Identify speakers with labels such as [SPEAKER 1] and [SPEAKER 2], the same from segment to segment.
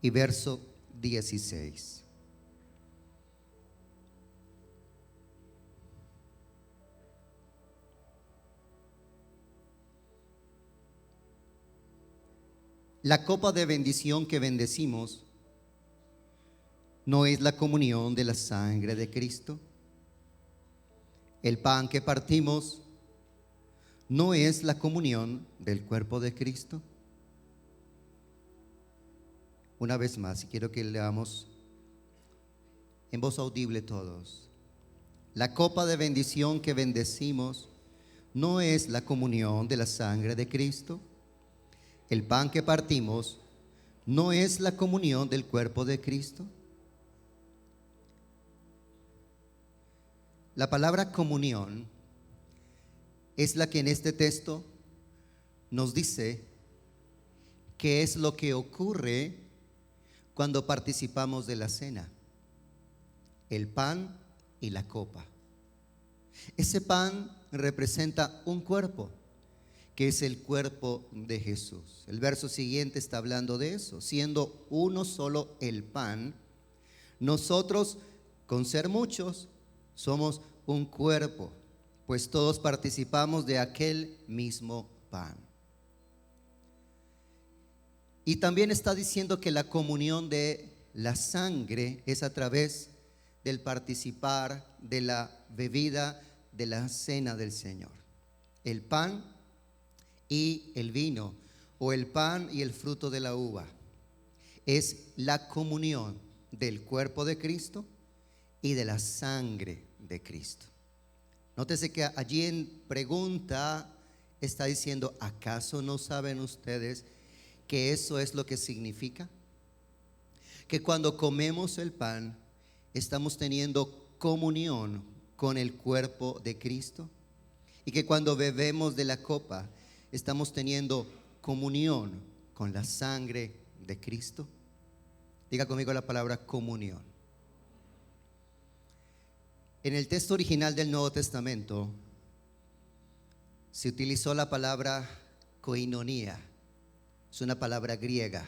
[SPEAKER 1] y verso 16. La copa de bendición que bendecimos no es la comunión de la sangre de Cristo. El pan que partimos no es la comunión del cuerpo de Cristo. Una vez más, y quiero que leamos en voz audible todos. La copa de bendición que bendecimos no es la comunión de la sangre de Cristo. El pan que partimos no es la comunión del cuerpo de Cristo. La palabra comunión es la que en este texto nos dice qué es lo que ocurre cuando participamos de la cena. El pan y la copa. Ese pan representa un cuerpo, que es el cuerpo de Jesús. El verso siguiente está hablando de eso. Siendo uno solo el pan, nosotros, con ser muchos, somos un cuerpo, pues todos participamos de aquel mismo pan. Y también está diciendo que la comunión de la sangre es a través del participar de la bebida de la cena del Señor. El pan y el vino, o el pan y el fruto de la uva, es la comunión del cuerpo de Cristo y de la sangre de Cristo. Nótese que allí en pregunta está diciendo: ¿acaso no saben ustedes que eso es lo que significa? Que cuando comemos el pan estamos teniendo comunión con el cuerpo de Cristo, y que cuando bebemos de la copa estamos teniendo comunión con la sangre de Cristo. Diga conmigo la palabra comunión. En el texto original del Nuevo Testamento se utilizó la palabra koinonía. Es una palabra griega.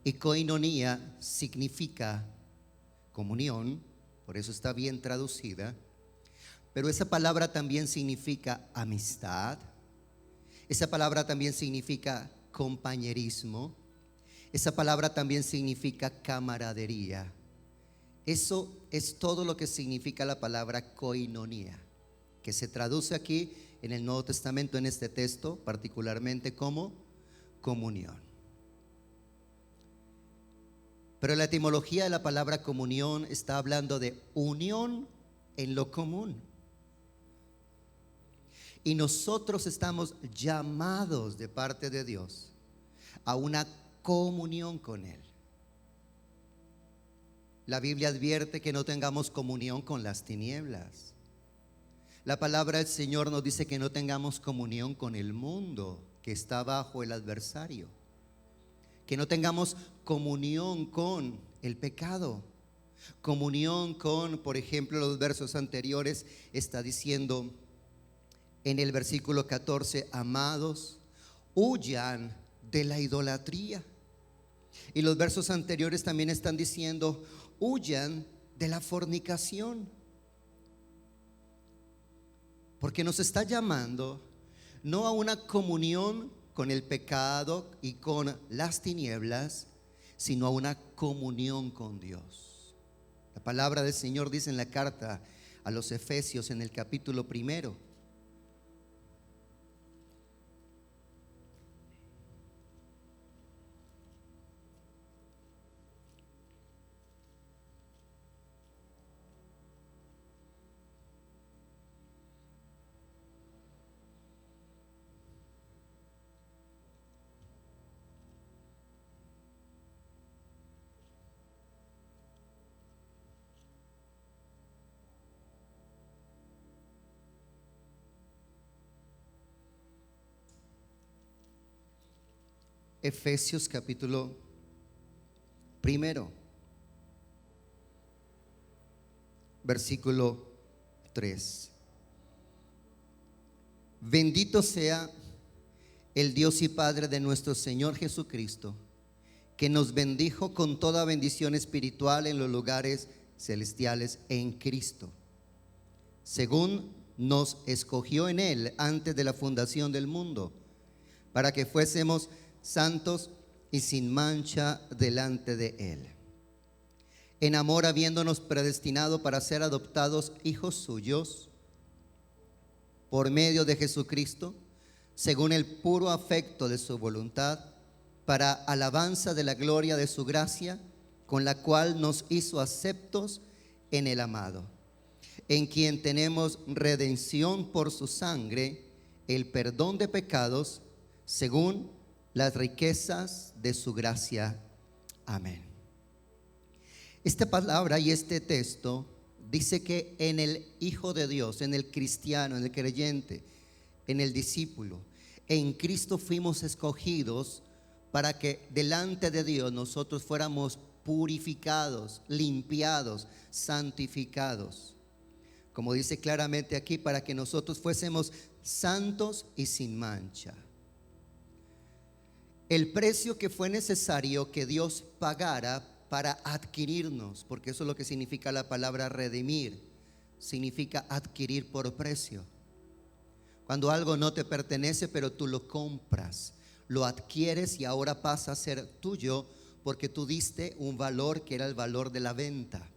[SPEAKER 1] Y koinonía significa comunión, por eso está bien traducida. Pero esa palabra también significa amistad. Esa palabra también significa compañerismo. Esa palabra también significa camaradería. Eso es todo lo que significa la palabra koinonía, que se traduce aquí en el Nuevo Testamento, en este texto, particularmente como comunión. Pero la etimología de la palabra comunión está hablando de unión en lo común. Y nosotros estamos llamados de parte de Dios a una comunión con Él. La Biblia advierte que no tengamos comunión con las tinieblas. La palabra del Señor nos dice que no tengamos comunión con el mundo que está bajo el adversario. Que no tengamos comunión con el pecado. Comunión con, por ejemplo, los versos anteriores está diciendo en el versículo 14: amados, huyan de la idolatría. Y los versos anteriores también están diciendo: huyan de la fornicación. Porque nos está llamando no a una comunión con el pecado y con las tinieblas, sino a una comunión con Dios. La palabra del Señor dice en la carta a los Efesios, en el capítulo 1: Efesios capítulo 1, versículo 3. Bendito sea el Dios y Padre de nuestro Señor Jesucristo, que nos bendijo con toda bendición espiritual en los lugares celestiales en Cristo, según nos escogió en Él antes de la fundación del mundo, para que fuésemos santos y sin mancha delante de Él. En amor, habiéndonos predestinado para ser adoptados hijos suyos por medio de Jesucristo, según el puro afecto de su voluntad, para alabanza de la gloria de su gracia, con la cual nos hizo aceptos en el amado, en quien tenemos redención por su sangre, el perdón de pecados, según las riquezas de su gracia. Amén. Esta palabra y este texto dice que en el Hijo de Dios, en el cristiano, en el creyente, en el discípulo, en Cristo fuimos escogidos para que delante de Dios nosotros fuéramos purificados, limpiados, santificados. Como dice claramente aquí, para que nosotros fuésemos santos y sin mancha. El precio que fue necesario que Dios pagara para adquirirnos, porque eso es lo que significa la palabra redimir, significa adquirir por precio. Cuando algo no te pertenece, pero tú lo compras, lo adquieres y ahora pasa a ser tuyo porque tú diste un valor que era el valor de la venta.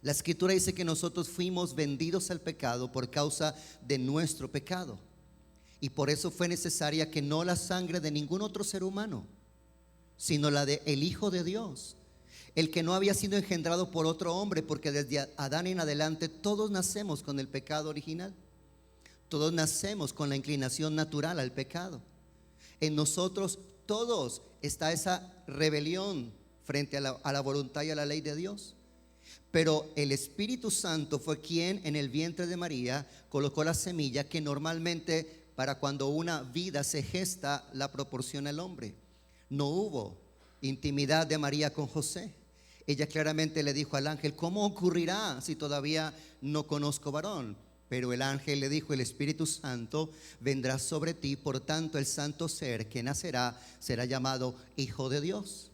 [SPEAKER 1] La Escritura dice que nosotros fuimos vendidos al pecado por causa de nuestro pecado, y por eso fue necesaria que no la sangre de ningún otro ser humano, sino la de el Hijo de Dios, el que no había sido engendrado por otro hombre, porque desde Adán en adelante todos nacemos con el pecado original. Todos nacemos con la inclinación natural al pecado. En nosotros todos está esa rebelión frente a la voluntad y a la ley de Dios. Pero el Espíritu Santo fue quien en el vientre de María colocó la semilla que normalmente para cuando una vida se gesta la proporciona el hombre. No hubo intimidad de María con José. Ella claramente le dijo al ángel: ¿cómo ocurrirá si todavía no conozco varón? Pero el ángel le dijo: el Espíritu Santo vendrá sobre ti, por tanto el santo ser que nacerá será llamado Hijo de Dios.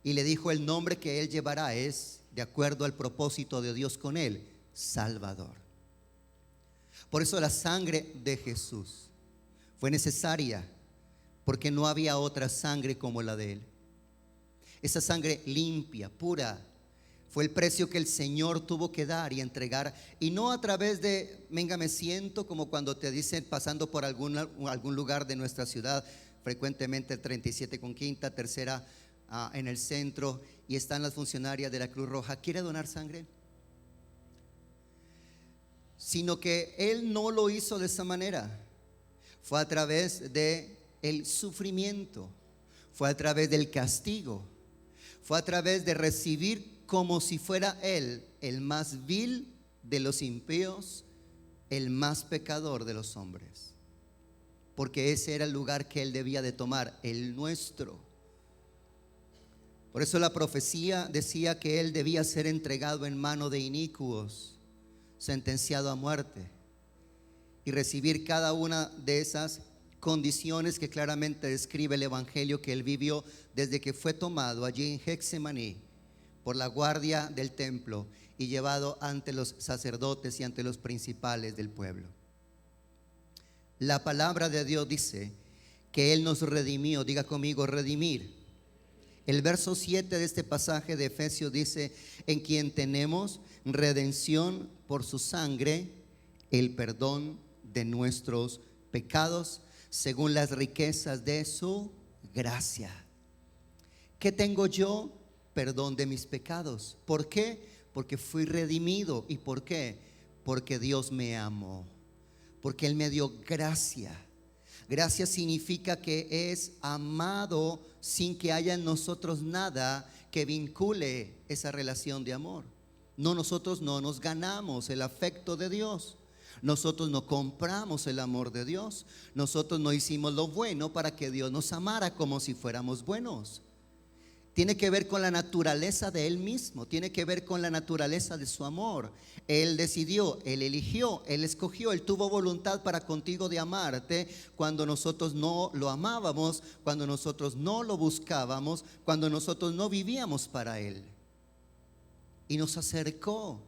[SPEAKER 1] Y le dijo: el nombre que él llevará es, de acuerdo al propósito de Dios con él, Salvador. Por eso la sangre de Jesús fue necesaria, porque no había otra sangre como la de él. Esa sangre limpia, pura, fue el precio que el Señor tuvo que dar y entregar. Y no a través de, venga, me siento, como cuando te dicen pasando por algún lugar de nuestra ciudad, frecuentemente el 37 con quinta, tercera en el centro, y están las funcionarias de la Cruz Roja: ¿quiere donar sangre? Sino que Él no lo hizo de esa manera. Fue a través de el sufrimiento, fue a través del castigo, fue a través de recibir como si fuera Él el más vil de los impíos, el más pecador de los hombres, porque ese era el lugar que Él debía de tomar, el nuestro. Por eso la profecía decía que Él debía ser entregado en mano de inicuos, sentenciado a muerte, y recibir cada una de esas condiciones que claramente describe el evangelio que Él vivió desde que fue tomado allí en Getsemaní por la guardia del templo y llevado ante los sacerdotes y ante los principales del pueblo. La palabra de Dios dice que Él nos redimió. Diga conmigo: redimir. El verso 7 de este pasaje de Efesios dice: en quien tenemos redención por su sangre, el perdón de nuestros pecados, según las riquezas de su gracia. ¿Qué tengo yo? Perdón de mis pecados. ¿Por qué? Porque fui redimido. ¿Y por qué? Porque Dios me amó, porque Él me dio gracia. Gracia significa que es amado sin que haya en nosotros nada que vincule esa relación de amor. Nosotros no nos ganamos el afecto de Dios. Nosotros no compramos el amor de Dios. Nosotros no hicimos lo bueno para que Dios nos amara como si fuéramos buenos. tiene que ver con la naturaleza de Él mismo, tiene que ver con la naturaleza de su amor. Él decidió, Él eligió, Él escogió, Él tuvo voluntad para contigo de amarte cuando nosotros no lo amábamos, cuando nosotros no lo buscábamos, cuando nosotros no vivíamos para Él. Y nos acercó.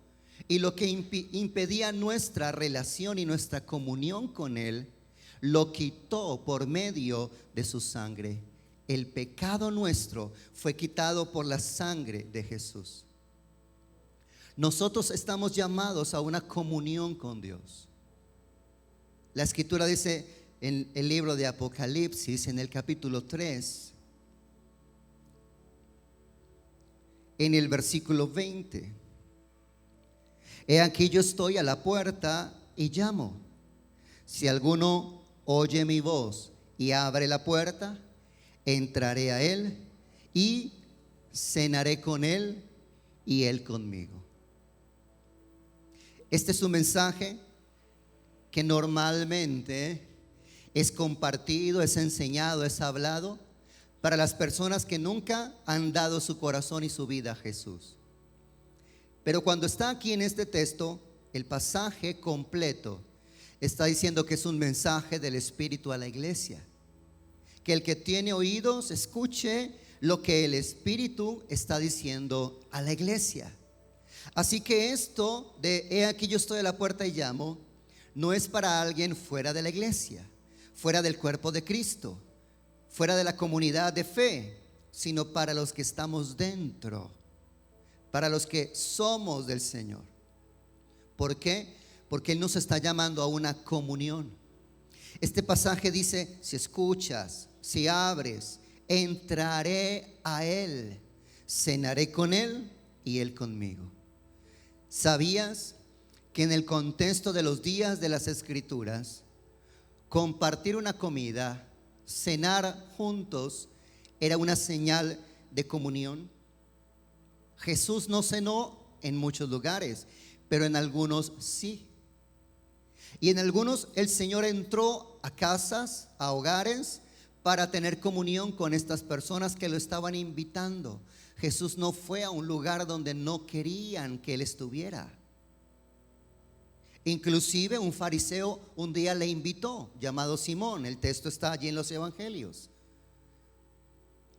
[SPEAKER 1] Y lo que impedía nuestra relación y nuestra comunión con Él, lo quitó por medio de su sangre. El pecado nuestro fue quitado por la sangre de Jesús. Nosotros estamos llamados a una comunión con Dios. La Escritura dice en el libro de Apocalipsis, en el capítulo 3, en el versículo 20: He aquí yo estoy a la puerta y llamo. Si alguno oye mi voz y abre la puerta, entraré a él y cenaré con él y él conmigo. Este es un mensaje que normalmente es compartido, es enseñado, es hablado para las personas que nunca han dado su corazón y su vida a Jesús. Pero cuando está aquí en este texto, el pasaje completo está diciendo que es un mensaje del Espíritu a la iglesia. Que el que tiene oídos escuche lo que el Espíritu está diciendo a la iglesia. Así que esto de he aquí yo estoy a la puerta y llamo, no es para alguien fuera de la iglesia, fuera del cuerpo de Cristo, fuera de la comunidad de fe, sino para los que estamos dentro, para los que somos del Señor. ¿Por qué? Porque Él nos está llamando a una comunión. Este pasaje dice: si escuchas, si abres, entraré a Él, cenaré con Él y Él conmigo. ¿Sabías que en el contexto de los días de las Escrituras, compartir una comida, cenar juntos, era una señal de comunión? Jesús no cenó en muchos lugares, pero en algunos sí. Y en algunos el Señor entró a casas, a hogares, para tener comunión con estas personas que lo estaban invitando. Jesús no fue a un lugar donde no querían que Él estuviera. Inclusive un fariseo un día le invitó, llamado Simón. El texto está allí en los evangelios.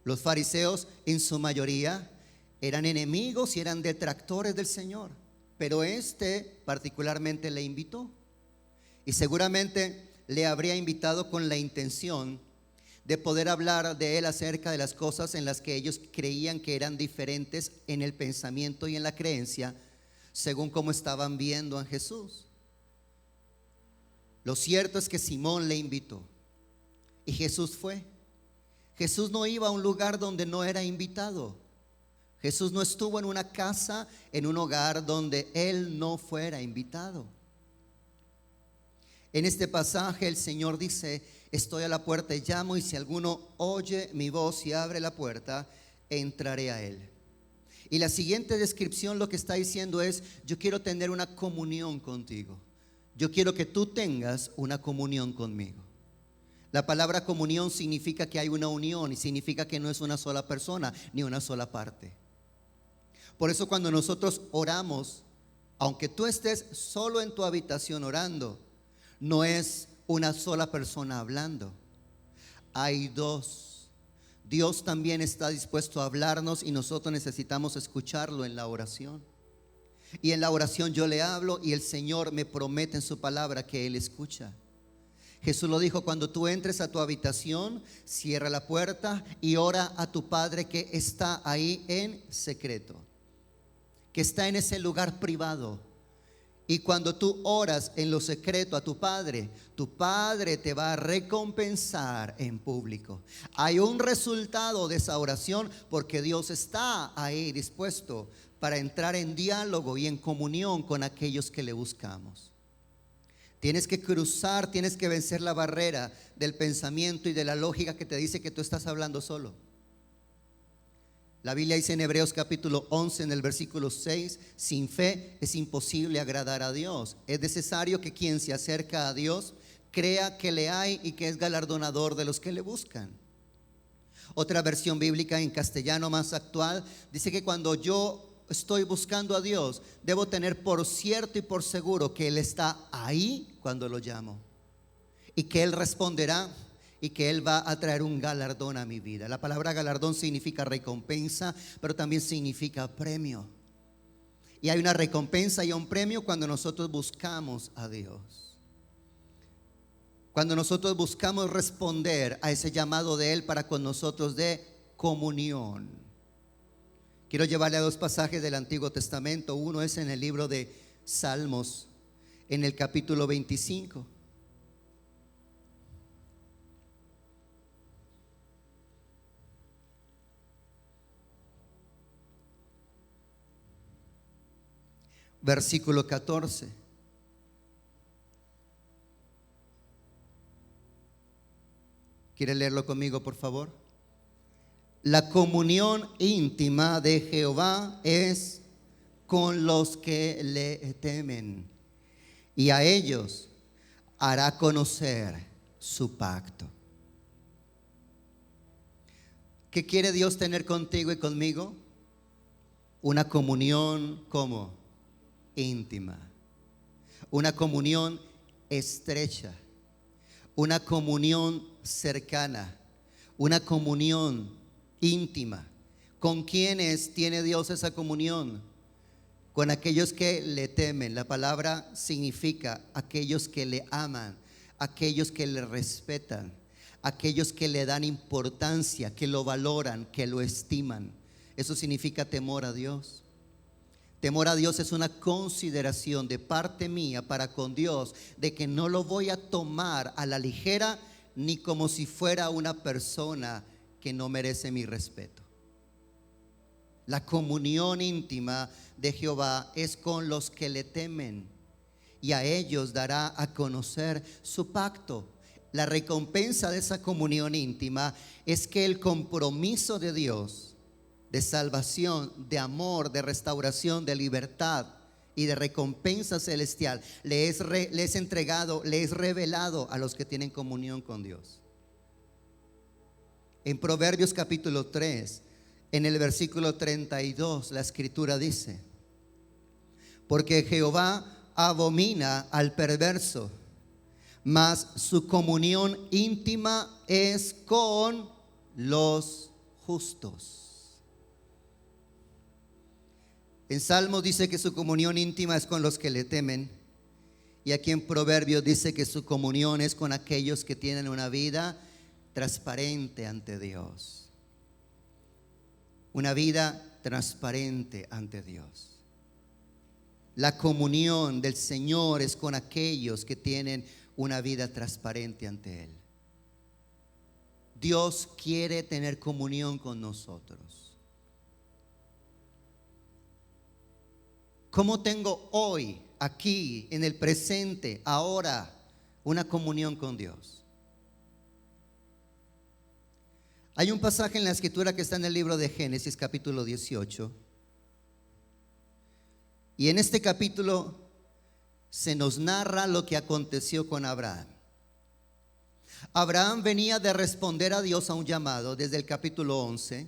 [SPEAKER 1] Los fariseos en su mayoría eran enemigos y eran detractores del Señor, pero este particularmente le invitó. Y seguramente le habría invitado con la intención de poder hablar de Él acerca de las cosas en las que ellos creían que eran diferentes en el pensamiento y en la creencia, según cómo estaban viendo a Jesús. Lo cierto es que Simón le invitó y Jesús fue. Jesús no iba a un lugar donde no era invitado. Jesús no estuvo en una casa, en un hogar donde Él no fuera invitado. En este pasaje el Señor dice: estoy a la puerta y llamo, y si alguno oye mi voz y abre la puerta, entraré a él. Y la siguiente descripción lo que está diciendo es: yo quiero tener una comunión contigo. Yo quiero que tú tengas una comunión conmigo. La palabra comunión significa que hay una unión y significa que no es una sola persona ni una sola parte. Por eso cuando nosotros oramos, aunque tú estés solo en tu habitación orando, no es una sola persona hablando. Hay dos. Dios también está dispuesto a hablarnos y nosotros necesitamos escucharlo en la oración. Y en la oración yo le hablo y el Señor me promete en su palabra que Él escucha. Jesús lo dijo: cuando tú entres a tu habitación, cierra la puerta y ora a tu Padre que está ahí en secreto, que está en ese lugar privado. Y cuando tú oras en lo secreto a tu Padre te va a recompensar en público. Hay un resultado de esa oración porque Dios está ahí dispuesto para entrar en diálogo y en comunión con aquellos que le buscamos. Tienes que cruzar, tienes que vencer la barrera del pensamiento y de la lógica que te dice que tú estás hablando solo. La Biblia dice en Hebreos capítulo 11 en el versículo 6: sin fe es imposible agradar a Dios. Es necesario que quien se acerca a Dios crea que le hay y que es galardonador de los que le buscan. Otra versión bíblica en castellano más actual dice que cuando yo estoy buscando a Dios, debo tener por cierto y por seguro que Él está ahí cuando lo llamo, y que Él responderá, y que Él va a traer un galardón a mi vida. La palabra galardón significa recompensa, pero también significa premio. Y hay una recompensa y un premio cuando nosotros buscamos a Dios. Cuando nosotros buscamos responder a ese llamado de Él para con nosotros de comunión. Quiero llevarle a dos pasajes del Antiguo Testamento. Uno es en el libro de Salmos, en el capítulo 25. Versículo 14. ¿Quiere leerlo conmigo, por favor? La comunión íntima de Jehová es con los que le temen, y a ellos hará conocer su pacto. ¿Qué quiere Dios tener contigo y conmigo? Una comunión como íntima, una comunión estrecha, una comunión cercana, una comunión íntima. ¿Con quiénes tiene Dios esa comunión? Con aquellos que le temen. La palabra significa aquellos que le aman, aquellos que le respetan, aquellos que le dan importancia, que lo valoran, que lo estiman. Eso significa temor a Dios. Temor a Dios es una consideración de parte mía para con Dios, de que no lo voy a tomar a la ligera ni como si fuera una persona que no merece mi respeto. La comunión íntima de Jehová es con los que le temen, y a ellos dará a conocer su pacto. La recompensa de esa comunión íntima es que el compromiso de Dios de salvación, de amor, de restauración, de libertad y de recompensa celestial le es entregado, le es revelado a los que tienen comunión con Dios. En Proverbios capítulo 3, en el versículo 32, la escritura dice: porque Jehová abomina al perverso, mas su comunión íntima es con los justos. En Salmos dice que su comunión íntima es con los que le temen, y aquí en Proverbios dice que su comunión es con aquellos que tienen una vida transparente ante Dios. Una vida transparente ante Dios. La comunión del Señor es con aquellos que tienen una vida transparente ante Él. Dios quiere tener comunión con nosotros. ¿Cómo tengo hoy, aquí, en el presente, ahora, una comunión con Dios? Hay un pasaje en la escritura que está en el libro de Génesis, capítulo 18. Y en este capítulo se nos narra lo que aconteció con Abraham. Abraham venía de responder a Dios a un llamado desde el capítulo 11.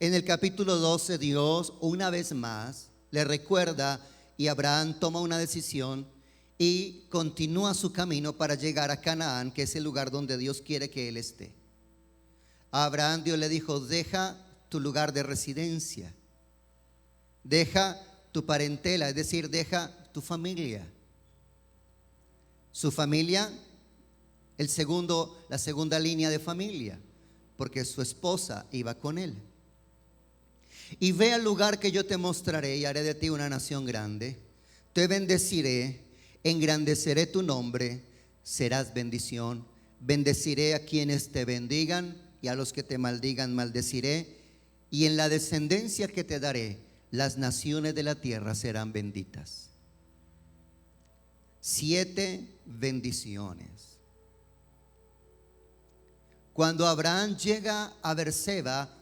[SPEAKER 1] En el capítulo 12 Dios una vez más le recuerda, y Abraham toma una decisión y continúa su camino para llegar a Canaán, que es el lugar donde Dios quiere que él esté. A Abraham Dios le dijo: deja tu lugar de residencia, deja tu parentela, es decir, deja tu familia. Su familia, la segunda línea de familia, porque su esposa iba con él. Y ve al lugar que yo te mostraré, y haré de ti una nación grande. Te bendeciré, engrandeceré tu nombre, serás bendición. Bendeciré a quienes te bendigan, y a los que te maldigan maldeciré. Y en la descendencia que te daré, las naciones de la tierra serán benditas. 7 bendiciones. Cuando Abraham llega a Berseba,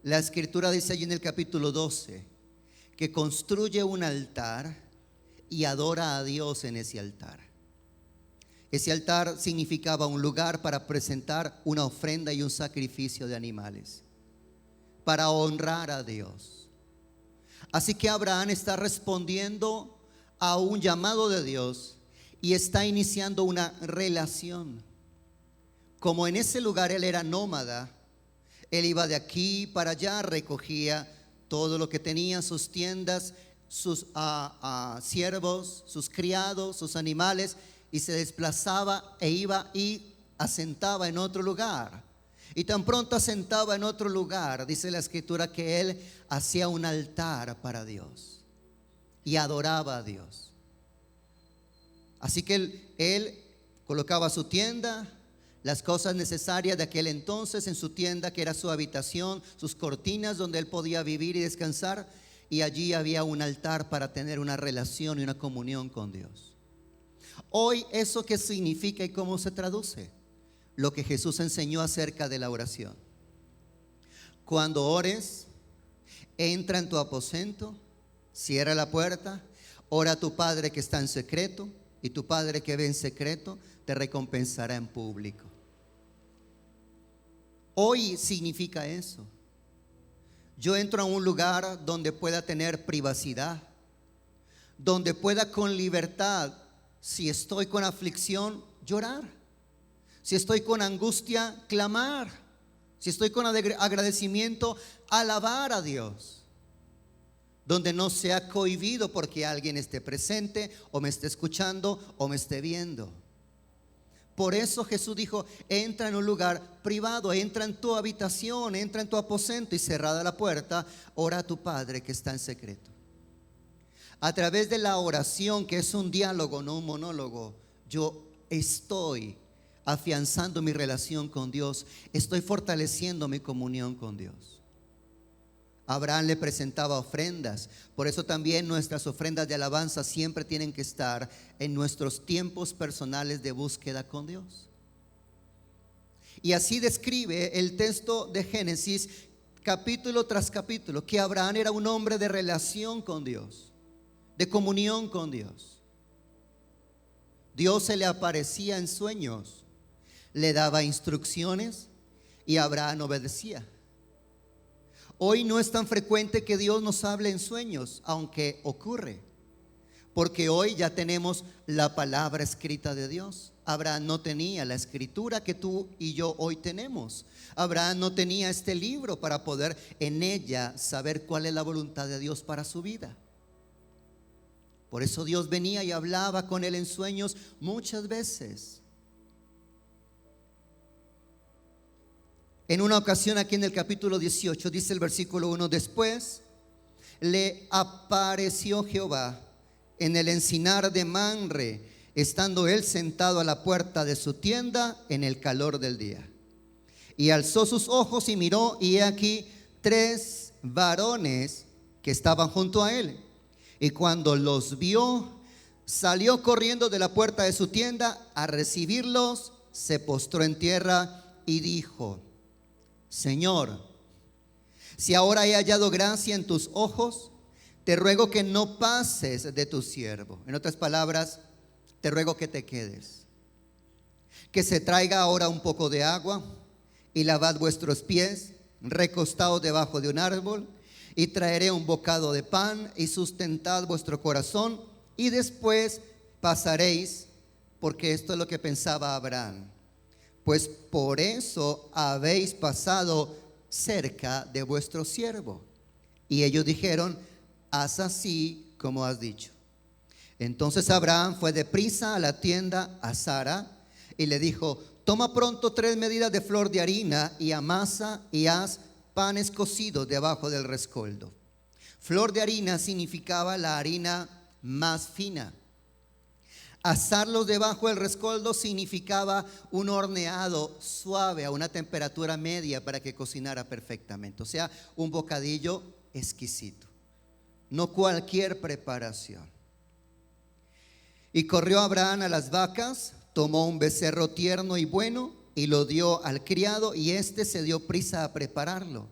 [SPEAKER 1] la escritura dice allí en el capítulo 12 que construye un altar y adora a Dios en ese altar. Ese altar significaba un lugar para presentar una ofrenda y un sacrificio de animales, para honrar a Dios. Así que Abraham está respondiendo a un llamado de Dios y está iniciando una relación. Como en ese lugar él era nómada, él iba de aquí para allá, recogía todo lo que tenía, sus tiendas, sus siervos, sus criados, sus animales, y se desplazaba e iba y asentaba en otro lugar. Y tan pronto asentaba en otro lugar, dice la escritura que él hacía un altar para Dios y adoraba a Dios. Así que él colocaba su tienda, las cosas necesarias de aquel entonces en su tienda, que era su habitación, sus cortinas donde él podía vivir y descansar, y allí había un altar para tener una relación y una comunión con Dios. Hoy, ¿eso qué significa y cómo se traduce? Lo que Jesús enseñó acerca de la oración. Cuando ores, entra en tu aposento, cierra la puerta, ora a tu Padre que está en secreto, y tu Padre que ve en secreto te recompensará en público. Hoy significa eso. Yo entro a un lugar donde pueda tener privacidad, donde pueda con libertad, si estoy con aflicción, llorar, si estoy con angustia, clamar, si estoy con agradecimiento, alabar a Dios, donde no sea cohibido porque alguien esté presente o me esté escuchando o me esté viendo. Por eso Jesús dijo: entra en un lugar privado, entra en tu habitación, entra en tu aposento, y cerrada la puerta, ora a tu Padre que está en secreto. A través de la oración, que es un diálogo, no un monólogo, yo estoy afianzando mi relación con Dios, estoy fortaleciendo mi comunión con Dios. Abraham le presentaba ofrendas. Por eso también nuestras ofrendas de alabanza siempre tienen que estar en nuestros tiempos personales de búsqueda con Dios. Y así describe el texto de Génesis, capítulo tras capítulo, que Abraham era un hombre de relación con Dios, de comunión con Dios. Dios se le aparecía en sueños, le daba instrucciones y Abraham obedecía. Hoy no es tan frecuente que Dios nos hable en sueños, aunque ocurre, porque hoy ya tenemos la palabra escrita de Dios. Abraham no tenía la escritura que tú y yo hoy tenemos. Abraham no tenía este libro para poder en ella saber cuál es la voluntad de Dios para su vida. Por eso Dios venía y hablaba con él en sueños muchas veces. En una ocasión, aquí en el capítulo 18, dice el versículo 1: después le apareció Jehová en el encinar de Manre, estando él sentado a la puerta de su tienda en el calor del día. Y alzó sus ojos y miró, y he aquí 3 varones que estaban junto a él. Y cuando los vio, salió corriendo de la puerta de su tienda a recibirlos, se postró en tierra y dijo: Señor, si ahora he hallado gracia en tus ojos, te ruego que no pases de tu siervo. En otras palabras, te ruego que te quedes. Que se traiga ahora un poco de agua y lavad vuestros pies, recostados debajo de un árbol, y traeré un bocado de pan y sustentad vuestro corazón, y después pasaréis, porque esto es lo que pensaba Abraham. Pues por eso habéis pasado cerca de vuestro siervo. Y ellos dijeron: haz así como has dicho. Entonces Abraham fue deprisa a la tienda a Sara y le dijo: toma pronto 3 medidas de flor de harina y amasa y haz panes cocidos debajo del rescoldo. Flor de harina significaba la harina más fina. Asarlos debajo del rescoldo significaba un horneado suave a una temperatura media para que cocinara perfectamente. O sea, un bocadillo exquisito, no cualquier preparación. Y corrió Abraham a las vacas, tomó un becerro tierno y bueno y lo dio al criado, y éste se dio prisa a prepararlo.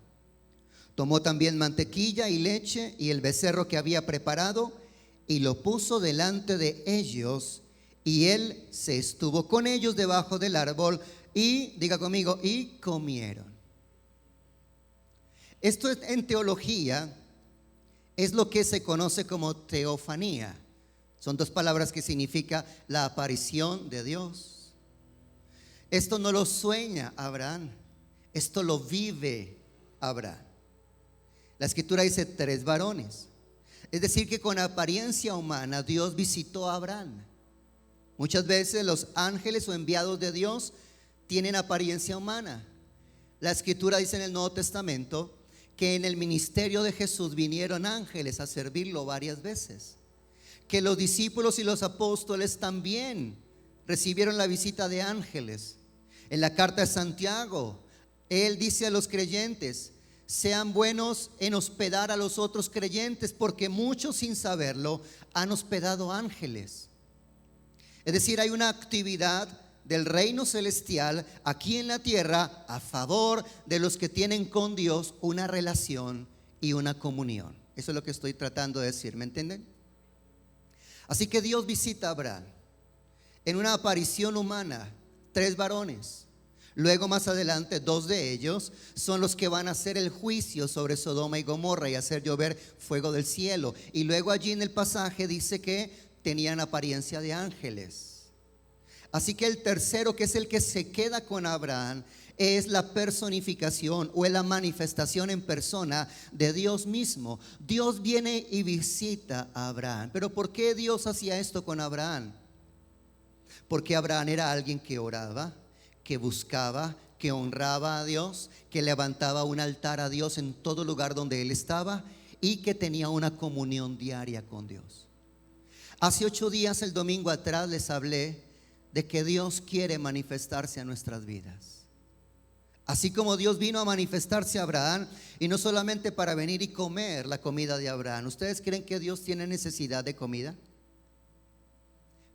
[SPEAKER 1] Tomó también mantequilla y leche y el becerro que había preparado, y lo puso delante de ellos, Y él se estuvo con ellos debajo del árbol y, diga conmigo, y comieron. Esto en teología es lo que se conoce como teofanía. Son dos palabras que significa la aparición de Dios. Esto no lo sueña Abraham, esto lo vive Abraham. La escritura dice 3 varones. Es decir, que con apariencia humana Dios visitó a Abraham. Muchas veces los ángeles o enviados de Dios tienen apariencia humana. La escritura dice en el Nuevo Testamento que en el ministerio de Jesús vinieron ángeles a servirlo varias veces. Que los discípulos y los apóstoles también recibieron la visita de ángeles. En la carta de Santiago, él dice a los creyentes: sean buenos en hospedar a los otros creyentes, porque muchos sin saberlo han hospedado ángeles. Es decir, hay una actividad del reino celestial aquí en la tierra a favor de los que tienen con Dios una relación y una comunión. Eso es lo que estoy tratando de decir, ¿me entienden? Así que Dios visita a Abraham en una aparición humana, 3 varones. Luego más adelante 2 de ellos son los que van a hacer el juicio sobre Sodoma y Gomorra y hacer llover fuego del cielo. Y luego allí en el pasaje dice que tenían apariencia de ángeles. Así que el tercero, que es el que se queda con Abraham, es la personificación o es la manifestación en persona de Dios mismo. Dios viene y visita a Abraham. Pero ¿por qué Dios hacía esto con Abraham? Porque Abraham era alguien que oraba, que buscaba, que honraba a Dios, que levantaba un altar a Dios en todo lugar donde él estaba y que tenía una comunión diaria con Dios. Hace 8 días, el domingo atrás, les hablé de que Dios quiere manifestarse a nuestras vidas. Así como Dios vino a manifestarse a Abraham, y no solamente para venir y comer la comida de Abraham. ¿Ustedes creen que Dios tiene necesidad de comida?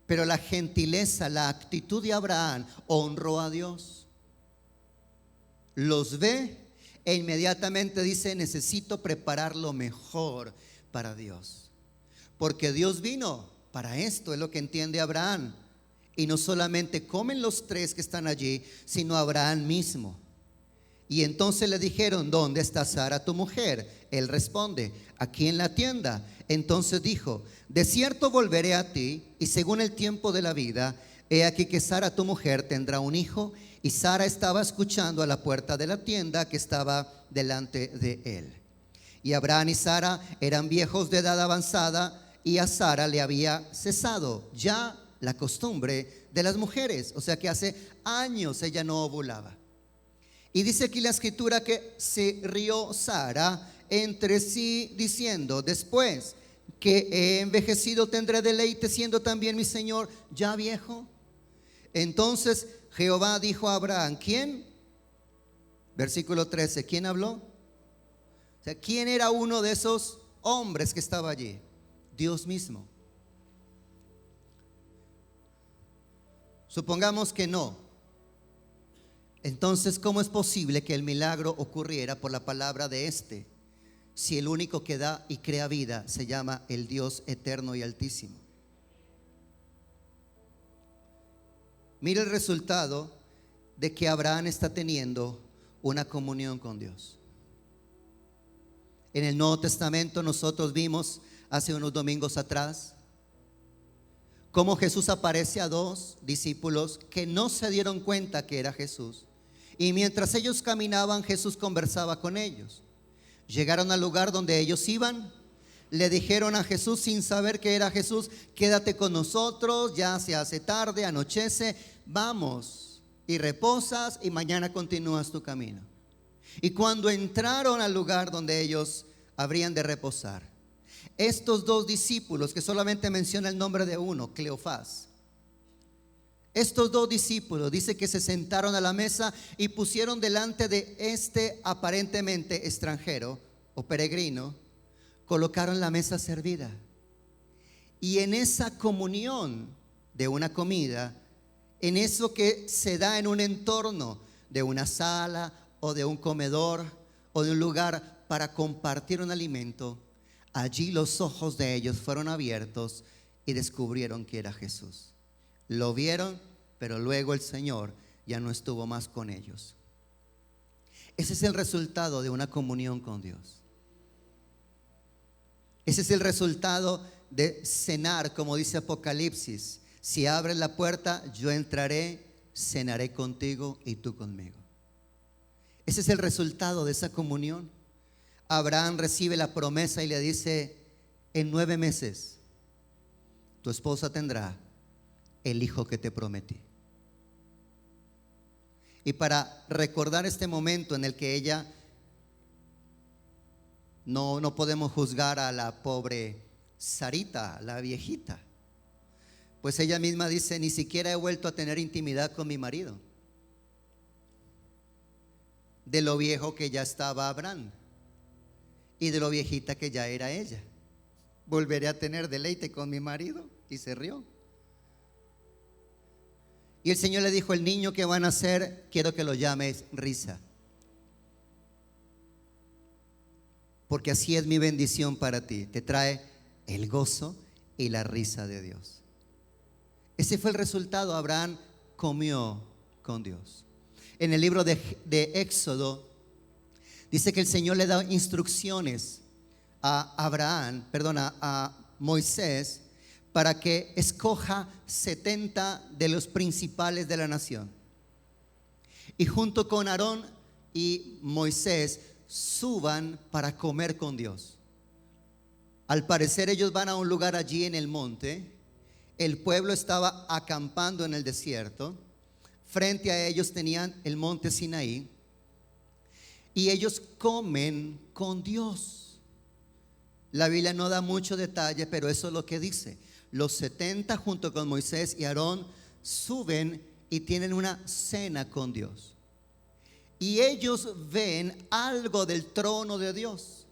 [SPEAKER 1] Pero la gentileza, la actitud de Abraham honró a Dios. Los ve e inmediatamente dice: necesito preparar lo mejor para Dios. Porque Dios vino para esto, es lo que entiende Abraham. Y no solamente comen los 3 que están allí, sino Abraham mismo. Y entonces le dijeron: ¿dónde está Sara tu mujer? Él responde: aquí en la tienda. Entonces dijo: de cierto volveré a ti, y según el tiempo de la vida, he aquí que Sara tu mujer tendrá un hijo. Y Sara estaba escuchando a la puerta de la tienda que estaba delante de él. Y Abraham y Sara eran viejos de edad avanzada, y a Sara le había cesado ya la costumbre de las mujeres, o sea que hace años ella no ovulaba. Y dice aquí la escritura que se rió Sara entre sí diciendo: después que he envejecido tendré deleite, siendo también mi señor ya viejo. Entonces Jehová dijo a Abraham: ¿quién? Versículo 13, ¿quién habló? O sea, ¿quién era uno de esos hombres que estaba allí? Dios mismo. Supongamos que no. Entonces, ¿cómo es posible que el milagro ocurriera por la palabra de este, si el único que da y crea vida se llama el Dios eterno y altísimo? Mira el resultado de que Abraham está teniendo una comunión con Dios. En el Nuevo Testamento nosotros vimos hace unos domingos atrás cómo Jesús aparece a 2 discípulos que no se dieron cuenta que era Jesús. Y mientras ellos caminaban, Jesús conversaba con ellos. Llegaron al lugar donde ellos iban. Le dijeron a Jesús, sin saber que era Jesús: quédate con nosotros, ya se hace tarde, anochece, vamos y reposas y mañana continúas tu camino. Y cuando entraron al lugar donde ellos habrían de reposar, estos 2 discípulos, que solamente menciona el nombre de uno, Cleofás, estos 2 discípulos dice que se sentaron a la mesa y pusieron delante de este aparentemente extranjero o peregrino, colocaron la mesa servida. Y en esa comunión de una comida, en eso que se da en un entorno de una sala o de un comedor o de un lugar para compartir un alimento, allí los ojos de ellos fueron abiertos y descubrieron que era Jesús. lo vieron, pero luego el Señor ya no estuvo más con ellos. Ese es el resultado de una comunión con Dios. Ese es el resultado de cenar, como dice Apocalipsis. Si abres la puerta, yo entraré, cenaré contigo y tú conmigo. Ese es el resultado de esa comunión. Abraham recibe la promesa y le dice: en 9 meses tu esposa tendrá el hijo que te prometí. Y para recordar este momento en el que ella, no podemos juzgar a la pobre Sarita, la viejita, pues ella misma dice: ni siquiera he vuelto a tener intimidad con mi marido, de lo viejo que ya estaba Abraham y de lo viejita que ya era ella. Volveré a tener deleite con mi marido. Y se rió. Y el Señor le dijo: el niño que van a nacer, quiero que lo llames Risa, porque así es mi bendición para ti. Te trae el gozo y la risa de Dios. Ese fue el resultado. Abraham comió con Dios. En el libro de Éxodo dice que el Señor le da instrucciones a Moisés, para que escoja 70 de los principales de la nación, y junto con Aarón y Moisés suban para comer con Dios. Al parecer ellos van a un lugar allí en el monte. El pueblo estaba acampando en el desierto. Frente a ellos tenían el monte Sinaí, y ellos comen con Dios. La Biblia no da mucho detalle, pero eso es lo que dice. Los 70 junto con Moisés y Aarón suben y tienen una cena con Dios. Y ellos ven algo del trono de Dios.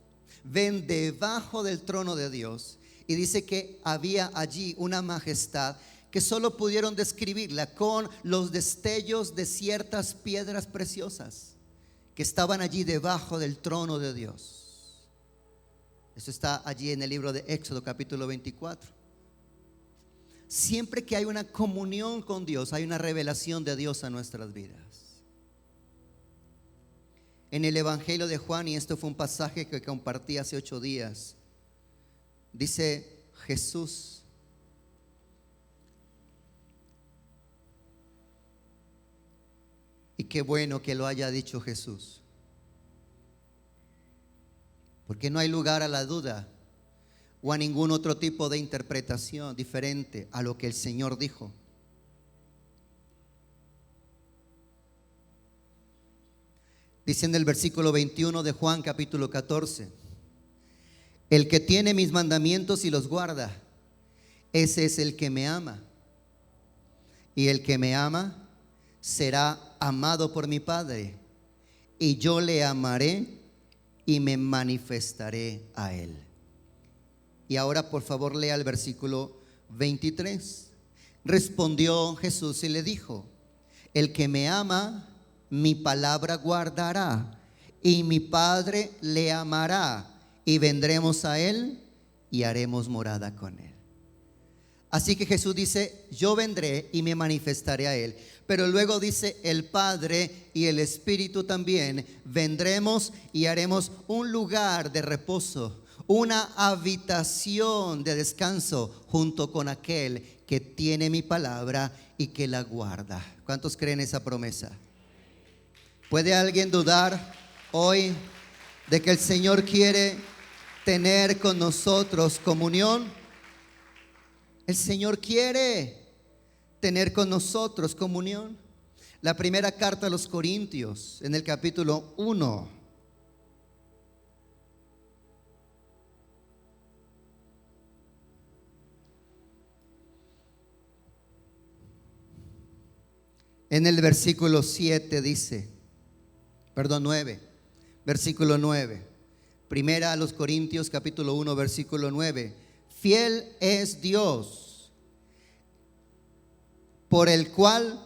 [SPEAKER 1] Ven debajo del trono de Dios. Y dice que había allí una majestad que solo pudieron describirla con los destellos de ciertas piedras preciosas que estaban allí debajo del trono de Dios. Eso está allí en el libro de Éxodo capítulo 24. Siempre que hay una comunión con Dios, hay una revelación de Dios a nuestras vidas. En el Evangelio de Juan, y esto fue un pasaje que compartí hace 8 días, dice Jesús: y qué bueno que lo haya dicho Jesús, porque no hay lugar a la duda o a ningún otro tipo de interpretación diferente a lo que el Señor dijo. Dice en el versículo 21 de Juan capítulo 14: el que tiene mis mandamientos y los guarda, ese es el que me ama. Y el que me ama será amado por mi Padre, y yo le amaré y me manifestaré a él. Y ahora por favor lea el versículo 23. Respondió Jesús y le dijo: el que me ama, mi palabra guardará, y mi Padre le amará, y vendremos a él y haremos morada con él. Así que Jesús dice: yo vendré y me manifestaré a él. Pero luego dice: el Padre y el Espíritu también vendremos y haremos un lugar de reposo, una habitación de descanso junto con aquel que tiene mi palabra y que la guarda. ¿Cuántos creen esa promesa? ¿Puede alguien dudar hoy de que el Señor quiere tener con nosotros comunión? El Señor quiere tener con nosotros comunión. La primera carta a los Corintios, en el capítulo 1. En el versículo 7 dice, 9, versículo 9. Primera a los Corintios capítulo 1 versículo 9. Fiel es Dios, por el cual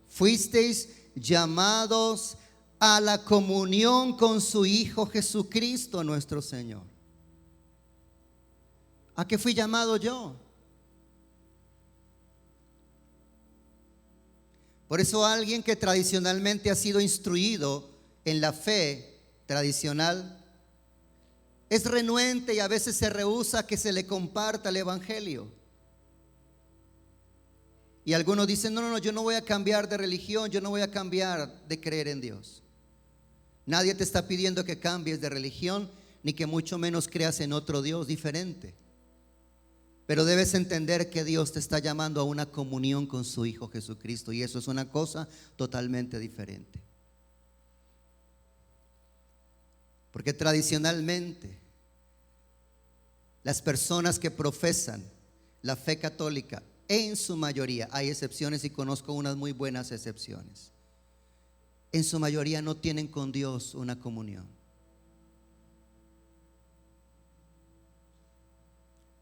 [SPEAKER 1] fuisteis llamados a la comunión con su Hijo Jesucristo nuestro Señor. ¿A qué fui llamado yo? Por eso alguien que tradicionalmente ha sido instruido en la fe tradicional es renuente y a veces se rehúsa a que se le comparta el evangelio. Y algunos dicen, no, yo no voy a cambiar de religión, yo no voy a cambiar de creer en Dios. Nadie te está pidiendo que cambies de religión, ni que mucho menos creas en otro Dios diferente. Pero debes entender que Dios te está llamando a una comunión con su Hijo Jesucristo, y eso es una cosa totalmente diferente. Porque tradicionalmente las personas que profesan la fe católica, en su mayoría, hay excepciones y conozco unas muy buenas excepciones, en su mayoría no tienen con Dios una comunión.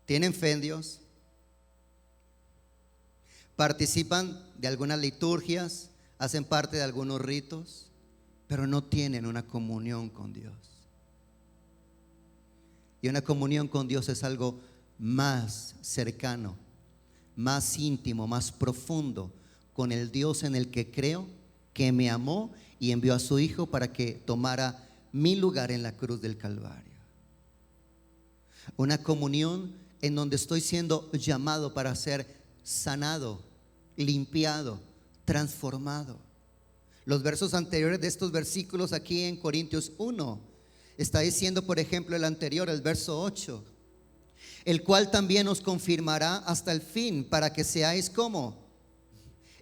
[SPEAKER 1] Tienen fe en Dios, participan de algunas liturgias, hacen parte de algunos ritos, pero no tienen una comunión con Dios. Y una comunión con Dios es algo más cercano, más íntimo, más profundo, con el Dios en el que creo, que me amó y envió a su Hijo para que tomara mi lugar en la cruz del Calvario. Una comunión en donde estoy siendo llamado para ser sanado, limpiado, transformado. Los versos anteriores de estos versículos aquí en Corintios 1 está diciendo, por ejemplo, el anterior, el verso 8, el cual también os confirmará hasta el fin, para que seáis como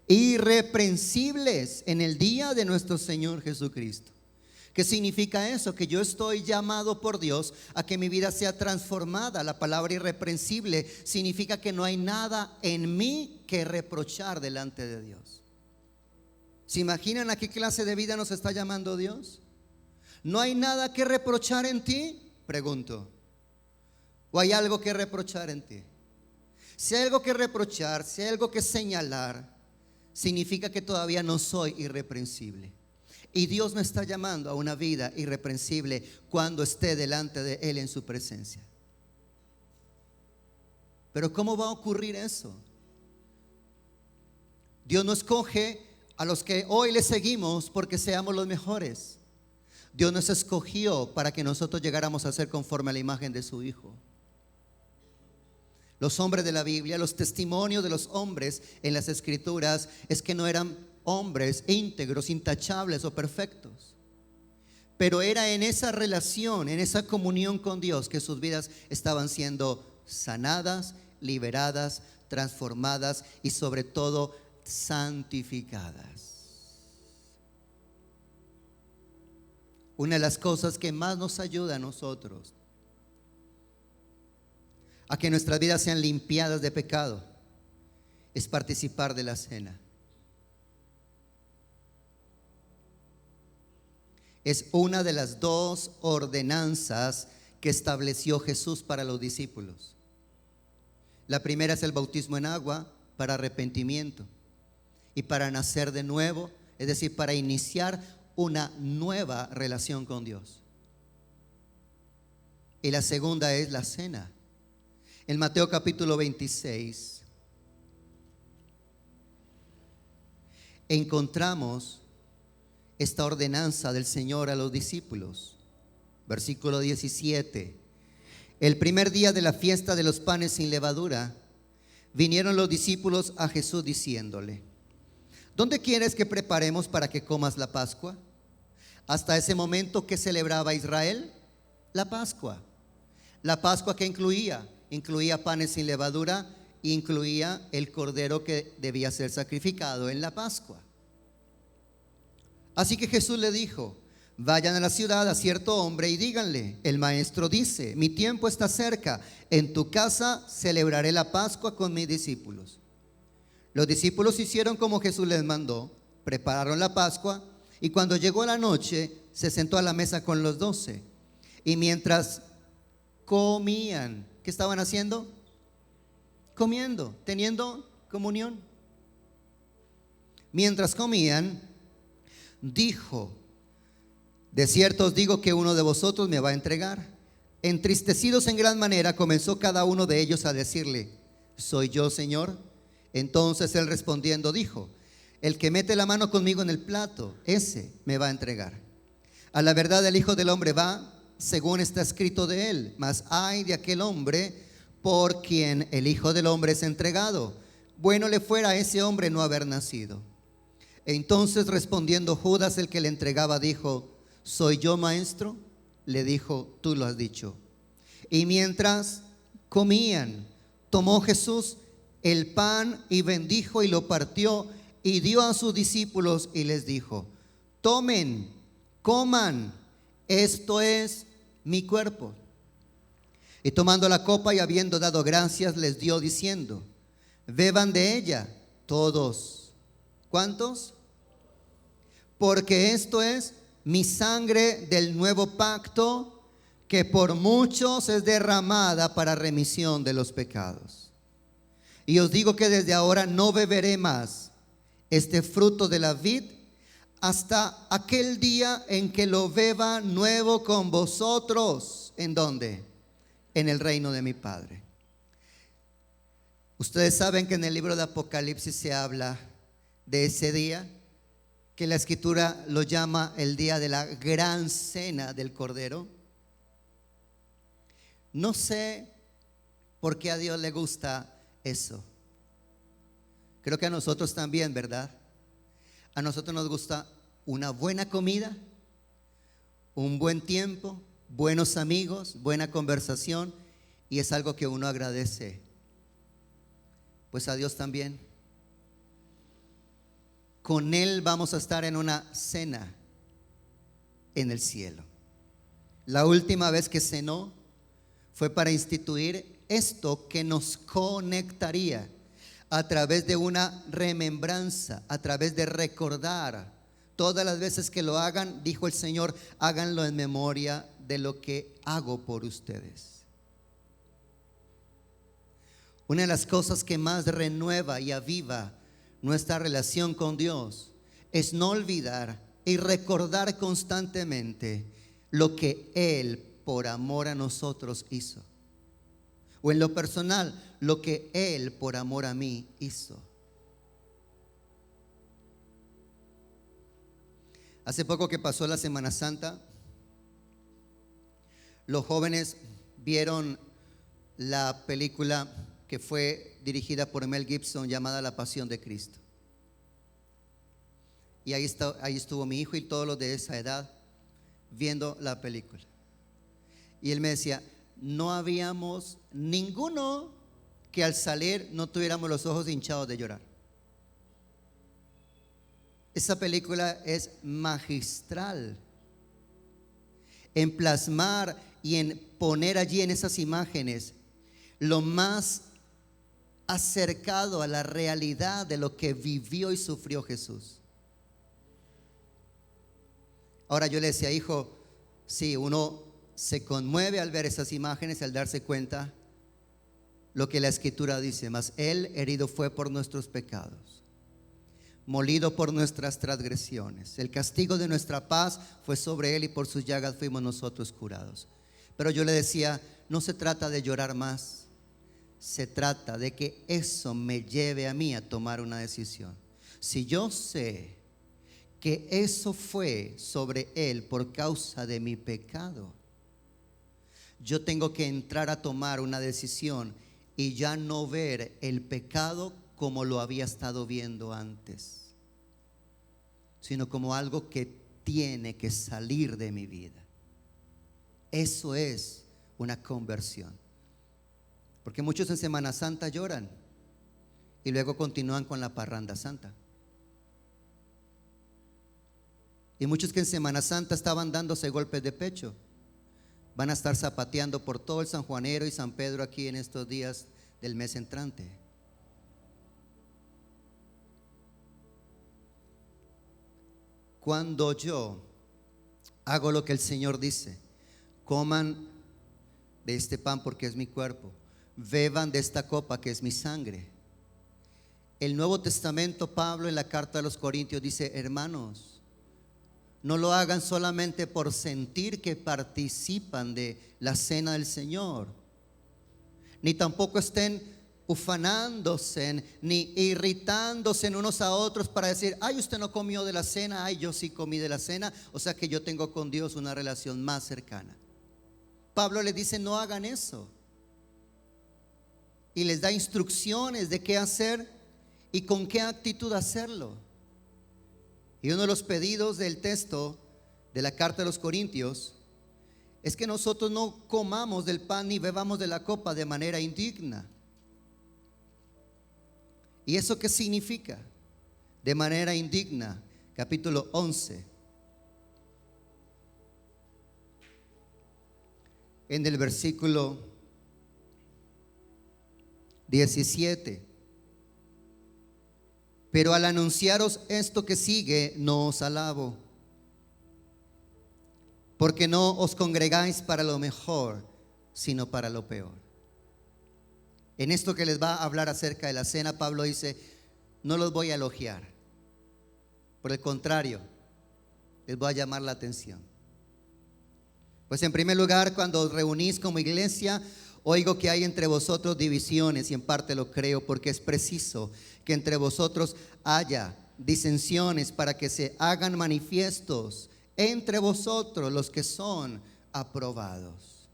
[SPEAKER 1] irreprensibles en el día de nuestro Señor Jesucristo. ¿Qué significa eso? Que yo estoy llamado por Dios a que mi vida sea transformada. La palabra irreprensible significa que no hay nada en mí que reprochar delante de Dios. ¿Se imaginan a qué clase de vida nos está llamando Dios? ¿No hay nada que reprochar en ti? Pregunto. ¿O hay algo que reprochar en ti? Si hay algo que reprochar, si hay algo que señalar, significa que todavía no soy irreprensible. Y Dios me está llamando a una vida irreprensible cuando esté delante de Él en su presencia. Pero ¿cómo va a ocurrir eso? Dios no escoge a los que hoy le seguimos porque seamos los mejores. Dios nos escogió para que nosotros llegáramos a ser conforme a la imagen de su Hijo. Los hombres de la Biblia, los testimonios de los hombres en las Escrituras es que no eran hombres íntegros, intachables o perfectos, pero era en esa relación, en esa comunión con Dios que sus vidas estaban siendo sanadas, liberadas, transformadas y sobre todo santificadas. Una de las cosas que más nos ayuda a nosotros a que nuestras vidas sean limpiadas de pecado es participar de la cena. Es una de las dos ordenanzas que estableció Jesús para los discípulos. La primera es el bautismo en agua para arrepentimiento y para nacer de nuevo, es decir, para iniciar una nueva relación con Dios. Y la segunda es la cena. En Mateo capítulo 26 encontramos esta ordenanza del Señor a los discípulos. Versículo 17. El primer día de la fiesta de los panes sin levadura, vinieron los discípulos a Jesús diciéndole: ¿dónde quieres que preparemos para que comas la Pascua? Hasta ese momento, ¿qué celebraba Israel? La Pascua. La Pascua, ¿qué incluía? Incluía panes sin levadura, incluía el cordero que debía ser sacrificado en la Pascua. Así que Jesús le dijo: vayan a la ciudad a cierto hombre y díganle: el maestro dice, mi tiempo está cerca, en tu casa celebraré la Pascua con mis discípulos. Los discípulos hicieron como Jesús les mandó, prepararon la Pascua, y cuando llegó la noche se sentó a la mesa con los 12. Y mientras comían, ¿qué estaban haciendo? Comiendo, teniendo comunión. Mientras comían, dijo: de cierto os digo que uno de vosotros me va a entregar. Entristecidos en gran manera, comenzó cada uno de ellos a decirle: ¿soy yo, Señor? Entonces él respondiendo dijo: El que mete la mano conmigo en el plato, ese me va a entregar. A la verdad el Hijo del Hombre va según está escrito de él, mas ay de aquel hombre por quien el Hijo del Hombre es entregado. Bueno le fuera a ese hombre no haber nacido. Entonces respondiendo Judas, el que le entregaba, dijo: ¿Soy yo, maestro? Le dijo: tú lo has dicho. Y mientras comían, tomó Jesús el pan y bendijo y lo partió y dio a sus discípulos y les dijo: tomen, coman, esto es mi cuerpo. Y tomando la copa y habiendo dado gracias, les dio diciendo: beban de ella todos. ¿Cuántos? Porque esto es mi sangre del nuevo pacto, que por muchos es derramada para remisión de los pecados. Y os digo que desde ahora no beberé más este fruto de la vid hasta aquel día en que lo beba nuevo con vosotros. ¿En dónde? En el reino de mi Padre. Ustedes saben que en el libro de Apocalipsis se habla de ese día, que la Escritura lo llama el día de la gran cena del Cordero. No sé por qué a Dios le gusta eso. Creo que a nosotros también, ¿verdad? A nosotros nos gusta una buena comida, un buen tiempo, buenos amigos, buena conversación, y es algo que uno agradece. Pues a Dios también. Con Él vamos a estar en una cena en el cielo. La última vez que cenó fue para instituir esto que nos conectaría a través de una remembranza, a través de recordar. Todas las veces que lo hagan, dijo el Señor, háganlo en memoria de lo que hago por ustedes. Una de las cosas que más renueva y aviva nuestra relación con Dios es no olvidar y recordar constantemente lo que Él por amor a nosotros hizo. O en lo personal, lo que Él por amor a mí hizo. Hace poco que pasó la Semana Santa, los jóvenes vieron la película que fue dirigida por Mel Gibson llamada La Pasión de Cristo. Y ahí estuvo mi hijo y todos los de esa edad viendo la película. Y él me decía: no habíamos ninguno que al salir no tuviéramos los ojos hinchados de llorar. Esa película es magistral en plasmar y en poner allí en esas imágenes lo más acercado a la realidad de lo que vivió y sufrió Jesús. Ahora yo le decía: hijo, sí, uno se conmueve al ver esas imágenes, al darse cuenta lo que la Escritura dice: mas Él herido fue por nuestros pecados, molido por nuestras transgresiones, el castigo de nuestra paz fue sobre Él y por sus llagas fuimos nosotros curados. Pero yo le decía: no se trata de llorar más, se trata de que eso me lleve a mí a tomar una decisión. Si yo sé que eso fue sobre Él por causa de mi pecado, yo tengo que entrar a tomar una decisión y ya no ver el pecado como lo había estado viendo antes, sino como algo que tiene que salir de mi vida. Eso es una conversión. Porque muchos en Semana Santa lloran y luego continúan con la parranda santa. Y muchos que en Semana Santa estaban dándose golpes de pecho van a estar zapateando por todo el San Juanero y San Pedro aquí en estos días del mes entrante. Cuando yo hago lo que el Señor dice: coman de este pan porque es mi cuerpo, beban de esta copa que es mi sangre. El Nuevo Testamento, Pablo en la carta a los Corintios dice: hermanos, no lo hagan solamente por sentir que participan de la cena del Señor, ni tampoco estén ufanándose ni irritándose unos a otros para decir, ay, usted no comió de la cena, ay, yo sí comí de la cena, o sea que yo tengo con Dios una relación más cercana. Pablo les dice, no hagan eso, y les da instrucciones de qué hacer y con qué actitud hacerlo. Y uno de los pedidos del texto de la carta de los Corintios es que nosotros no comamos del pan ni bebamos de la copa de manera indigna. ¿Y eso qué significa? De manera indigna. Capítulo 11. En el versículo 17. Pero al anunciaros esto que sigue, no os alabo, porque no os congregáis para lo mejor, sino para lo peor. En esto que les va a hablar acerca de la cena, Pablo dice, no los voy a elogiar. Por el contrario, les voy a llamar la atención. Pues en primer lugar, cuando os reunís como iglesia, oigo que hay entre vosotros divisiones, y en parte lo creo, porque es preciso que entre vosotros haya disensiones para que se hagan manifiestos entre vosotros los que son aprobados.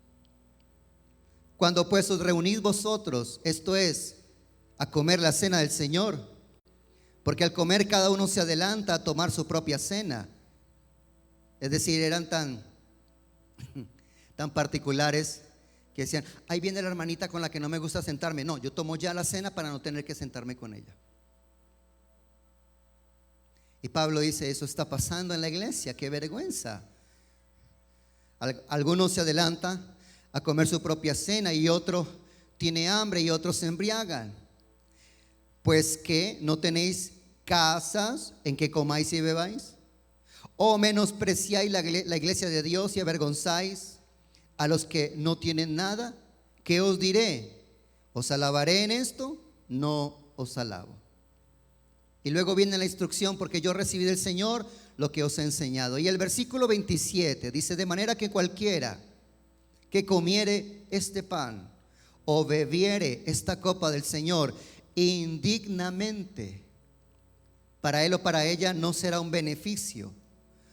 [SPEAKER 1] Cuando pues os reunís vosotros, esto es, a comer la cena del Señor, porque al comer cada uno se adelanta a tomar su propia cena. Es decir, eran tan particulares que decían, ahí viene la hermanita con la que no me gusta sentarme. No, yo tomo ya la cena para no tener que sentarme con ella. Y Pablo dice, eso está pasando en la iglesia, qué vergüenza. Algunos se adelantan a comer su propia cena y otro tiene hambre y otros se embriagan. Pues que no tenéis casas en que comáis y bebáis, o menospreciáis la iglesia de Dios y avergonzáis a los que no tienen nada. ¿Qué os diré? ¿Os alabaré en esto? No os alabo. Y luego viene la instrucción, porque yo recibí del Señor lo que os he enseñado. Y el versículo 27 dice, de manera que cualquiera que comiere este pan o bebiere esta copa del Señor indignamente, para él o para ella no será un beneficio,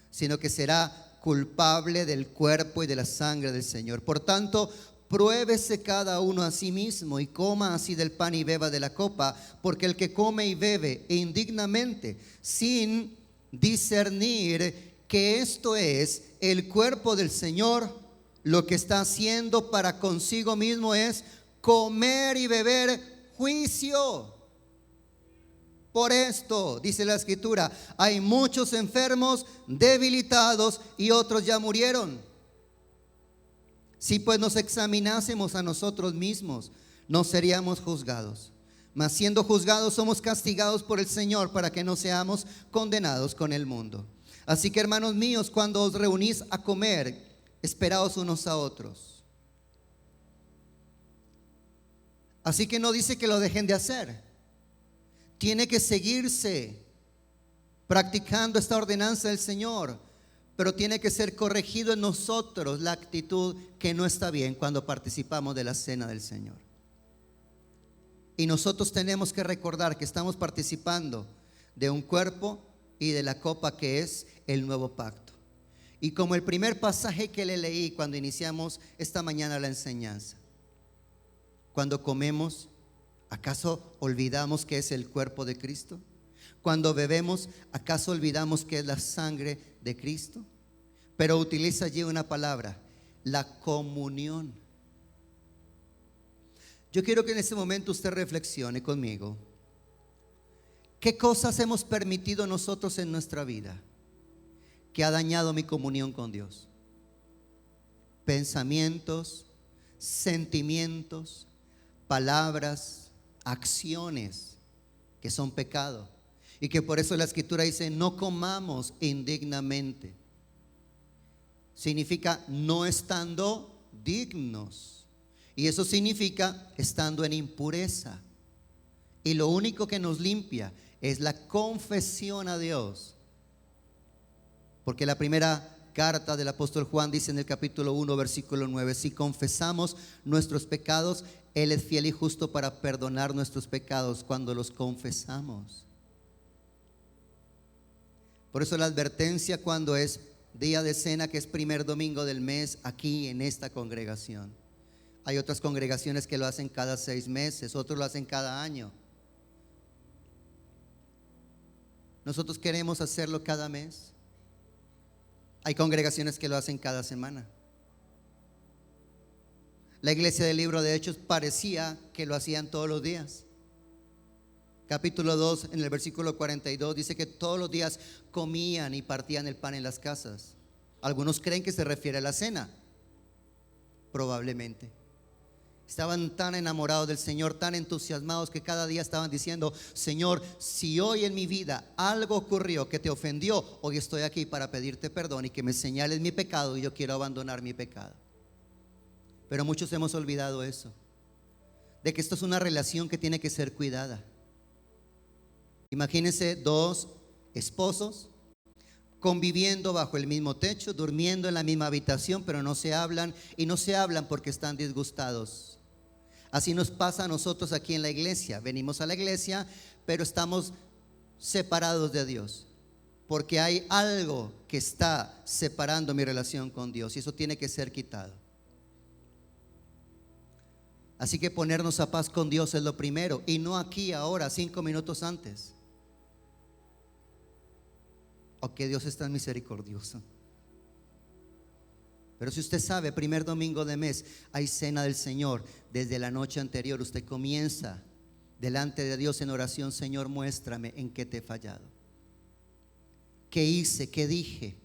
[SPEAKER 1] sino que será culpable del cuerpo y de la sangre del Señor. Por tanto, pruébese cada uno a sí mismo y coma así del pan y beba de la copa, porque el que come y bebe indignamente, sin discernir que esto es el cuerpo del Señor, lo que está haciendo para consigo mismo es comer y beber juicio. Por esto, dice la Escritura, hay muchos enfermos, debilitados, y otros ya murieron. Si pues nos examinásemos a nosotros mismos, no seríamos juzgados. Mas siendo juzgados, somos castigados por el Señor, para que no seamos condenados con el mundo. Así que, hermanos míos, cuando os reunís a comer, esperaos unos a otros. Así que no dice que lo dejen de hacer. Tiene que seguirse practicando esta ordenanza del Señor, pero tiene que ser corregido en nosotros la actitud que no está bien cuando participamos de la cena del Señor. Y nosotros tenemos que recordar que estamos participando de un cuerpo y de la copa que es el nuevo pacto. Y como el primer pasaje que le leí cuando iniciamos esta mañana la enseñanza, cuando comemos, ¿acaso olvidamos que es el cuerpo de Cristo? Cuando bebemos, ¿acaso olvidamos que es la sangre de Cristo? Pero utiliza allí una palabra, la comunión. Yo quiero que en este momento usted reflexione conmigo. ¿Qué cosas hemos permitido nosotros en nuestra vida que ha dañado mi comunión con Dios? Pensamientos, sentimientos, palabras, acciones que son pecado, y que por eso la Escritura dice, no comamos indignamente. Significa no estando dignos, y eso significa estando en impureza. Y lo único que nos limpia es la confesión a Dios, porque la primera carta del apóstol Juan dice en el capítulo 1, versículo 9: si confesamos nuestros pecados, Él es fiel y justo para perdonar nuestros pecados cuando los confesamos. Por eso la advertencia cuando es día de cena, que es primer domingo del mes, aquí en esta congregación. Hay otras congregaciones que lo hacen cada 6 meses, otros lo hacen cada año. Nosotros queremos hacerlo cada mes. Hay congregaciones que lo hacen cada semana. La iglesia del libro de Hechos parecía que lo hacían todos los días. Capítulo 2, en el versículo 42, dice que todos los días comían y partían el pan en las casas. Algunos creen que se refiere a la cena. Probablemente. Estaban tan enamorados del Señor, tan entusiasmados, que cada día estaban diciendo: Señor, si hoy en mi vida algo ocurrió que te ofendió, hoy estoy aquí para pedirte perdón y que me señales mi pecado, y yo quiero abandonar mi pecado. Pero muchos hemos olvidado eso, de que esto es una relación que tiene que ser cuidada. Imagínense 2 esposos conviviendo bajo el mismo techo, durmiendo en la misma habitación, pero no se hablan, y no se hablan porque están disgustados. Así nos pasa a nosotros aquí en la iglesia. Venimos a la iglesia, pero estamos separados de Dios, porque hay algo que está separando mi relación con Dios, y eso tiene que ser quitado. Así que ponernos a paz con Dios es lo primero, y no aquí, ahora, 5 minutos antes. Que Dios es tan misericordioso. Pero si usted sabe, primer domingo de mes hay cena del Señor. Desde la noche anterior usted comienza delante de Dios en oración: Señor, muéstrame en qué te he fallado, qué hice, qué dije,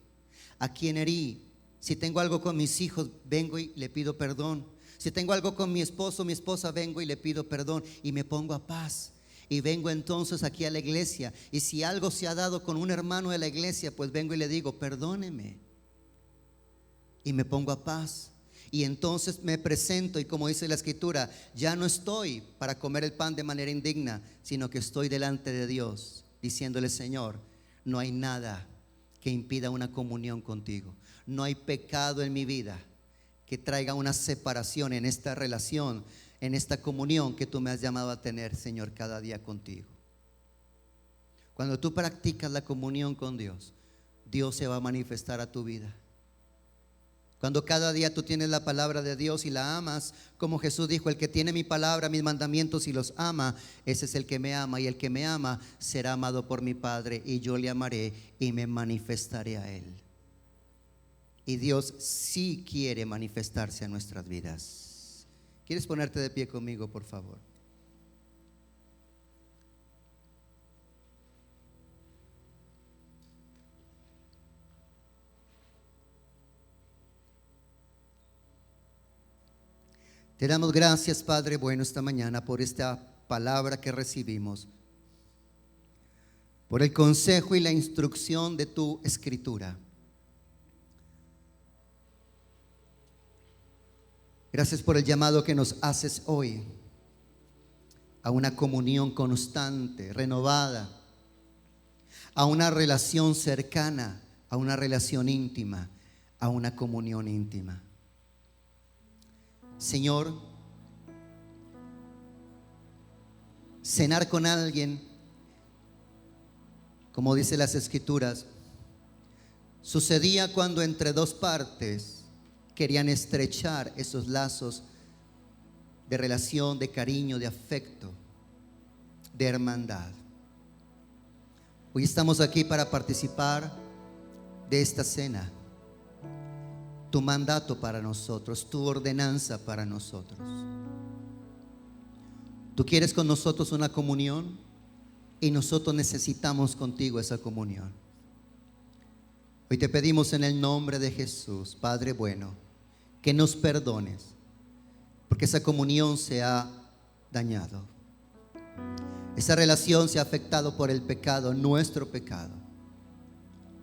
[SPEAKER 1] a quién herí. Si tengo algo con mis hijos, vengo y le pido perdón. Si tengo algo con mi esposo, mi esposa, vengo y le pido perdón y me pongo a paz. Y vengo entonces aquí a la iglesia, y si algo se ha dado con un hermano de la iglesia, pues vengo y le digo: perdóneme, y me pongo a paz. Y entonces me presento, y como dice la escritura, ya no estoy para comer el pan de manera indigna, sino que estoy delante de Dios diciéndole: Señor, no hay nada que impida una comunión contigo. No hay pecado en mi vida que traiga una separación en esta relación, en esta comunión que tú me has llamado a tener, Señor, cada día contigo. Cuando tú practicas la comunión con Dios, Dios se va a manifestar a tu vida. Cuando cada día tú tienes la palabra de Dios y la amas, como Jesús dijo: el que tiene mi palabra, mis mandamientos y los ama, ese es el que me ama, y el que me ama será amado por mi Padre, y yo le amaré y me manifestaré a él. Y Dios sí quiere manifestarse a nuestras vidas. ¿Quieres ponerte de pie conmigo, por favor? Te damos gracias, Padre bueno, esta mañana por esta palabra que recibimos, por el consejo y la instrucción de tu escritura. Gracias por el llamado que nos haces hoy a una comunión constante, renovada, a una relación cercana, a una relación íntima, a una comunión íntima. Señor, cenar con alguien, como dice las escrituras, sucedía cuando entre 2 partes querían estrechar esos lazos de relación, de cariño, de afecto, de hermandad. Hoy estamos aquí para participar de esta cena. Tu mandato para nosotros, tu ordenanza para nosotros. Tú quieres con nosotros una comunión, y nosotros necesitamos contigo esa comunión. Hoy te pedimos en el nombre de Jesús, Padre bueno, que nos perdones, porque esa comunión se ha dañado. Esa relación se ha afectado por el pecado, nuestro pecado,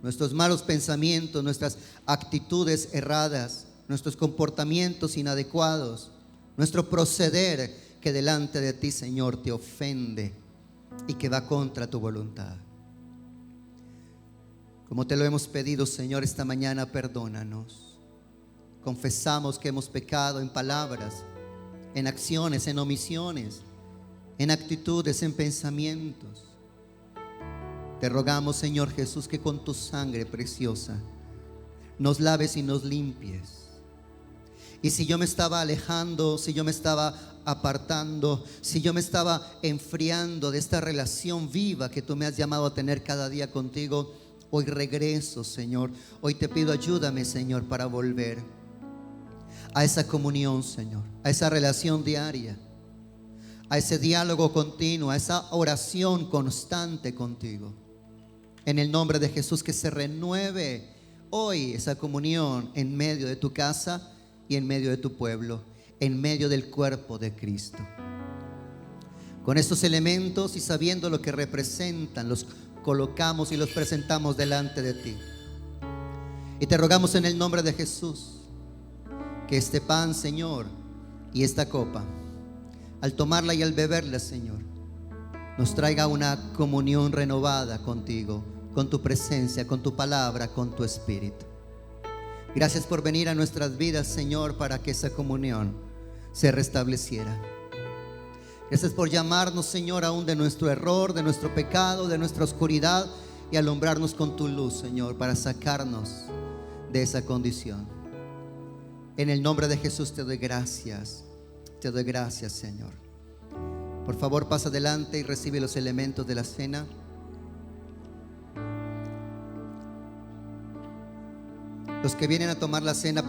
[SPEAKER 1] nuestros malos pensamientos, nuestras actitudes erradas, nuestros comportamientos inadecuados, nuestro proceder que delante de ti, Señor, te ofende y que va contra tu voluntad. Como te lo hemos pedido, Señor, esta mañana, perdónanos. Confesamos que hemos pecado en palabras, en acciones, en omisiones, en actitudes, en pensamientos. Te rogamos, Señor Jesús, que con tu sangre preciosa nos laves y nos limpies. Y si yo me estaba alejando, si yo me estaba apartando, si yo me estaba enfriando de esta relación viva que tú me has llamado a tener cada día contigo, hoy regreso, Señor. Hoy te pido, ayúdame, Señor, para volver a esa comunión, Señor, a esa relación diaria, a ese diálogo continuo, a esa oración constante contigo. En el nombre de Jesús, que se renueve hoy esa comunión en medio de tu casa y en medio de tu pueblo, en medio del cuerpo de Cristo. Con estos elementos y sabiendo lo que representan, los colocamos y los presentamos delante de ti. Y te rogamos en el nombre de Jesús que este pan, Señor, y esta copa, al tomarla y al beberla, Señor, nos traiga una comunión renovada contigo, con tu presencia, con tu palabra, con tu espíritu. Gracias por venir a nuestras vidas, Señor, para que esa comunión se restableciera. Gracias por llamarnos, Señor, aún de nuestro error, de nuestro pecado, de nuestra oscuridad, y alumbrarnos con tu luz, Señor, para sacarnos de esa condición. En el nombre de Jesús te doy gracias, Señor. Por favor, pasa adelante y recibe los elementos de la cena. Los que vienen a tomar la cena,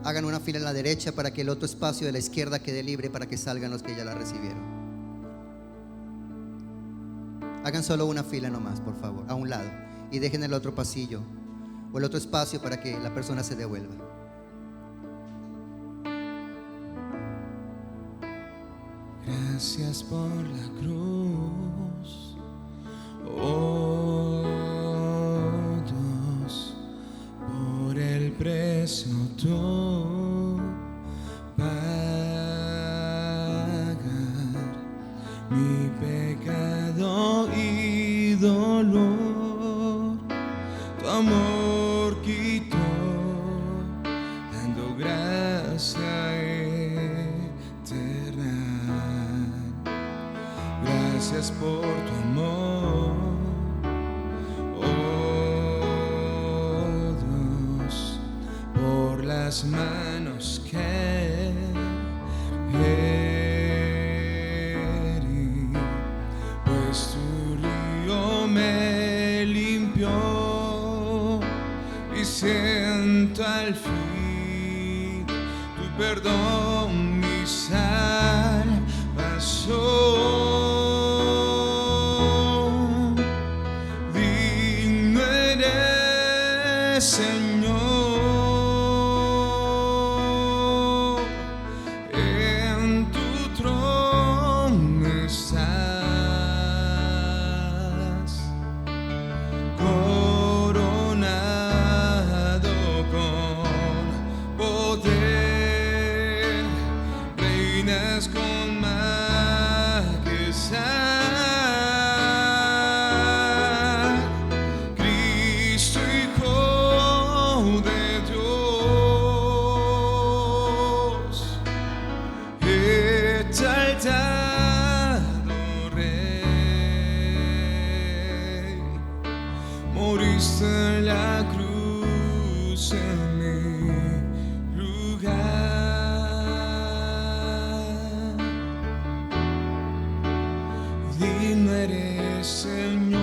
[SPEAKER 1] hagan una fila a la derecha para que el otro espacio de la izquierda quede libre para que salgan los que ya la recibieron. Hagan solo una fila nomás, por favor, a un lado, y dejen el otro pasillo o el otro espacio para que la persona se devuelva.
[SPEAKER 2] Gracias por la cruz, oh Dios, por el precio tú pagar mi pecado y dolor. Tu amor quitó, dando gracia eterna. Gracias por tu amor, oh Dios, por las manos que herí, pues tu río me limpió y siento al fin tu perdón, mi salvación. Señor, en tu trono estás, coronado con poder, reinas con majestad. Moriste en la cruz en mi lugar. Digno eres, Señor.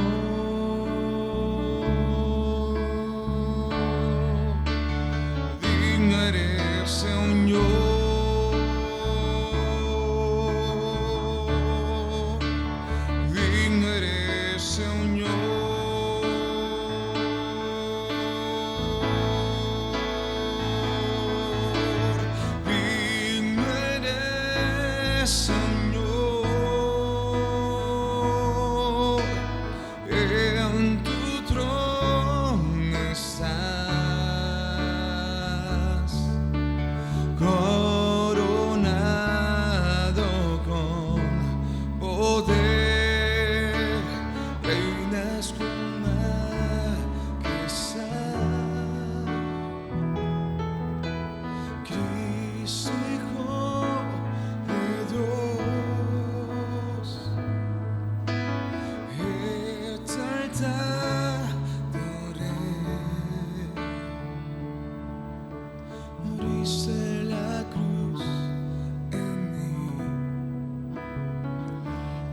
[SPEAKER 2] Digno eres, Señor. Digno eres, Señor.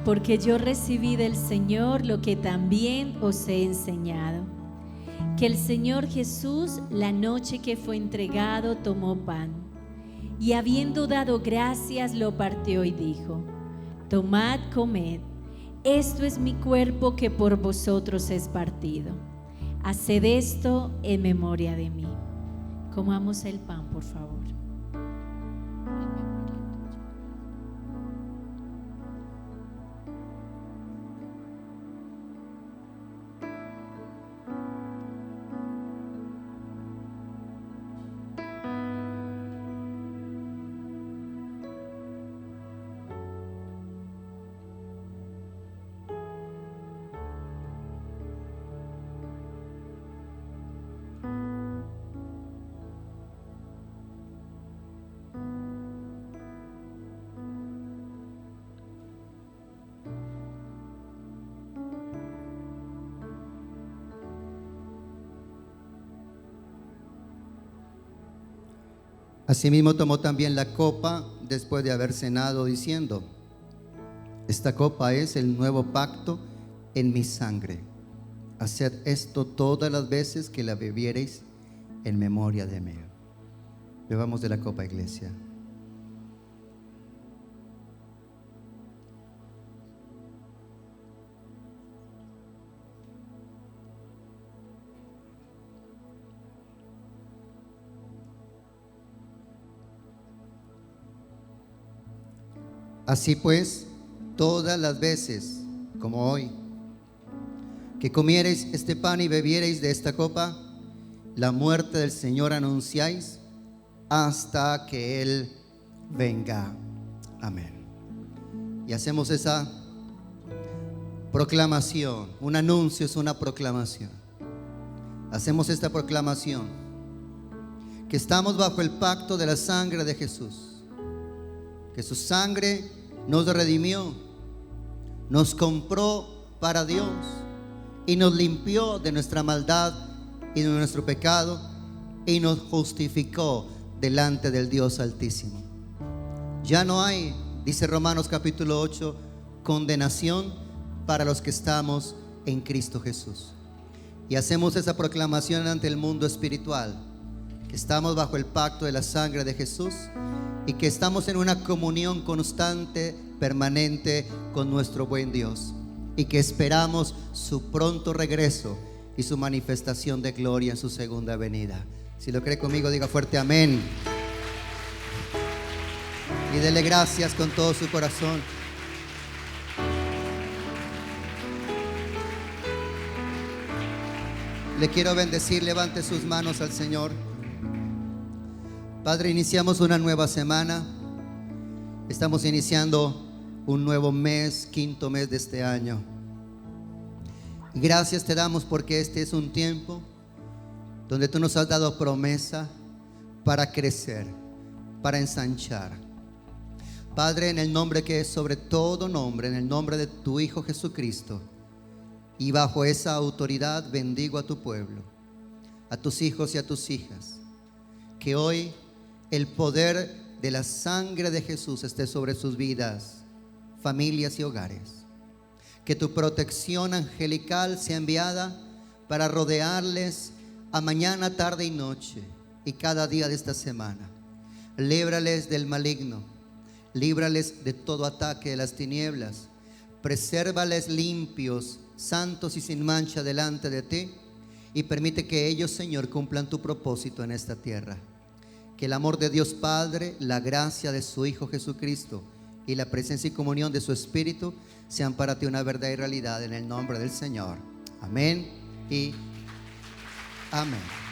[SPEAKER 3] porque yo recibí del Señor lo que también os he enseñado. Que el Señor Jesús, la noche que fue entregado, tomó pan, y habiendo dado gracias, lo partió y dijo: tomad, comed, esto es mi cuerpo que por vosotros es partido. Haced esto en memoria de mí. Comamos el pan, por favor.
[SPEAKER 1] Asimismo tomó también la copa después de haber cenado, diciendo: esta copa es el nuevo pacto en mi sangre. Haced esto todas las veces que la bebiereis en memoria de mí. Bebamos de la copa, iglesia. Así pues, todas las veces, como hoy, que comiereis este pan y bebiereis de esta copa, la muerte del Señor anunciáis hasta que Él venga. Amén. Y hacemos esa proclamación. Un anuncio es una proclamación. Hacemos esta proclamación: que estamos bajo el pacto de la sangre de Jesús, que su sangre nos redimió, nos compró para Dios y nos limpió de nuestra maldad y de nuestro pecado y nos justificó delante del Dios Altísimo. Ya no hay, dice Romanos capítulo 8, condenación para los que estamos en Cristo Jesús. Y hacemos esa proclamación ante el mundo espiritual, que estamos bajo el pacto de la sangre de Jesús y que estamos en una comunión constante, permanente con nuestro buen Dios, y que esperamos su pronto regreso y su manifestación de gloria en su segunda venida. Si lo cree conmigo, diga fuerte amén. Y dele gracias con todo su corazón. Le quiero bendecir. Levante sus manos al Señor. Padre, iniciamos una nueva semana. Estamos iniciando un nuevo mes, quinto mes de este año. Gracias te damos porque este es un tiempo donde tú nos has dado promesa para crecer, para ensanchar. Padre, en el nombre que es sobre todo nombre, en el nombre de tu Hijo Jesucristo, y bajo esa autoridad bendigo a tu pueblo, a tus hijos y a tus hijas, que hoy el poder de la sangre de Jesús esté sobre sus vidas, familias y hogares. Que tu protección angelical sea enviada para rodearles a mañana, tarde y noche y cada día de esta semana. Líbrales del maligno, líbrales de todo ataque de las tinieblas, presérvales limpios, santos y sin mancha delante de ti, y permite que ellos, Señor, cumplan tu propósito en esta tierra. Que el amor de Dios Padre, la gracia de su Hijo Jesucristo y la presencia y comunión de su Espíritu sean para ti una verdad y realidad, en el nombre del Señor. Amén y amén.